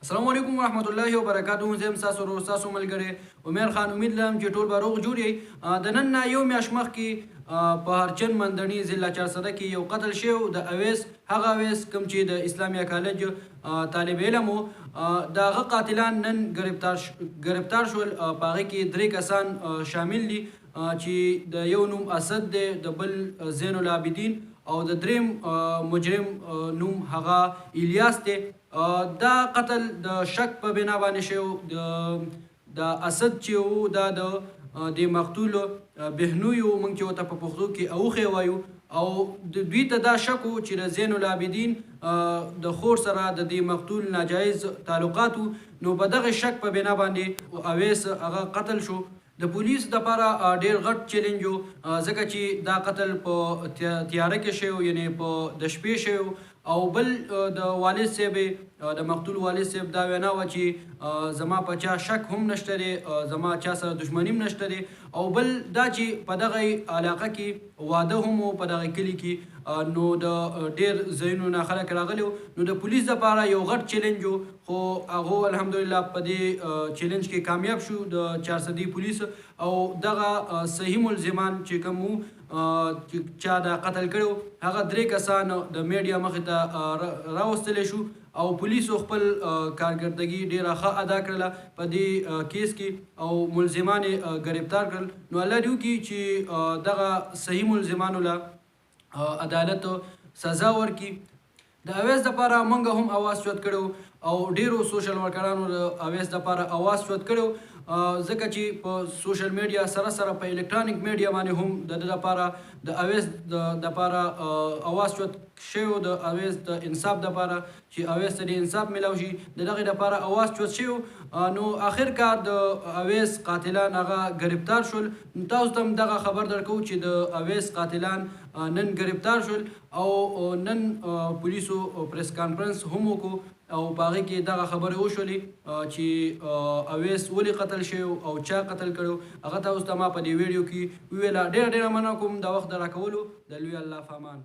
السلام علیکم ورحمت الله وبرکاته. زه یم ستاسو ورور ستاسو ملګری عمر خان. امید لرم چې ټول به روغ جوړ یئ. د نن نه یو میاشت مخکې په هرچند مندڼي ضلع چارسده کې یو قتل شوی د اویس، هغه اویس کوم چې د اسلامیه کالج طالب علم و. د هغه قاتلان نن ګرفتار شول. په هغې کې 3 کسان شامل دي چې د یو نوم اسد دی، د بل زین العابدین او د دریم مجرم نوم هغه الیاس دی. دا قتل د شک په بنا باندې شوی. د اسد چې و دا د مقتول بهنوی و، موږ چې ورته په پښتو کې اوښی وایو، او دوی ته دا شک و چې د زین العابدین د خور سره د دې مقتول ناجایز تعلقات و. نو په دغه شک په بنا باندې اویس هغه قتل شو. د پولیس دپاره ډېر غټ چیلنج و، ځکه چې دا قتل په تیاره کې شوی، یعنی په د شپې شوی. او بل د والد صاحب، د مقتول والد صاحب دا وینا وه چې زما په چا شک هم نشته دی، زما چا سره دښمني هم نشته دی. او بل دا چې په دغه علاقه کې واده هم و، په دغه کلي کې، نو د ډېر ځایونو نه خلک راغلي وو. نو د پولیس دپاره یو غټ چیلنج و، خو هغو الحمدلله په دې چیلنج کې کامیاب شو د چارسدي پولیس. او دغه صحیح ملزمان چې کوم وو چا دا قتل کړی و، هغه 3 کسان د میډیا مخې ته راوستلی شو. او پولیسو خپل کارکردګي ډېره ښه ادا کړله په دې کیس کې، او ملزمان یې ګرفتار کړل. نو الله دې وکړي چې دغه صحیح ملزمانو له عدالت سزا ورکړي. د اویس دپاره موږ هم اواز چوت کړی او ډېرو سوشل ورکرانو د اویس دپاره اواز چوت کړی، ځکه چې په سوشل میډیا سره سره په الکترونیک میډیا باندې هم د ده دپاره د اویس دپاره اواز چوت شوی، د اویس د انصاف دپاره چې اویس ته د انصاف میلاو شي، د دغې دپاره اواز چوت شوی. نو آخر کار د اویس قاتلان هغه ګرفتار شول. تاسو ته هم دغه خبر درکوو چې د اویس قاتلان نن ګرفتار شول، او نن پولیسو پریس کانفرنس هم وکړو، او په هغې کې دغه خبرې وشولې چې اویس ولې قتل شوی او چا قتل کړی. هغه تاسو ته ما په دې ویډیو کې وویله. ډېره مننه کوم د وخت د راکولو. د لوی الله په امان.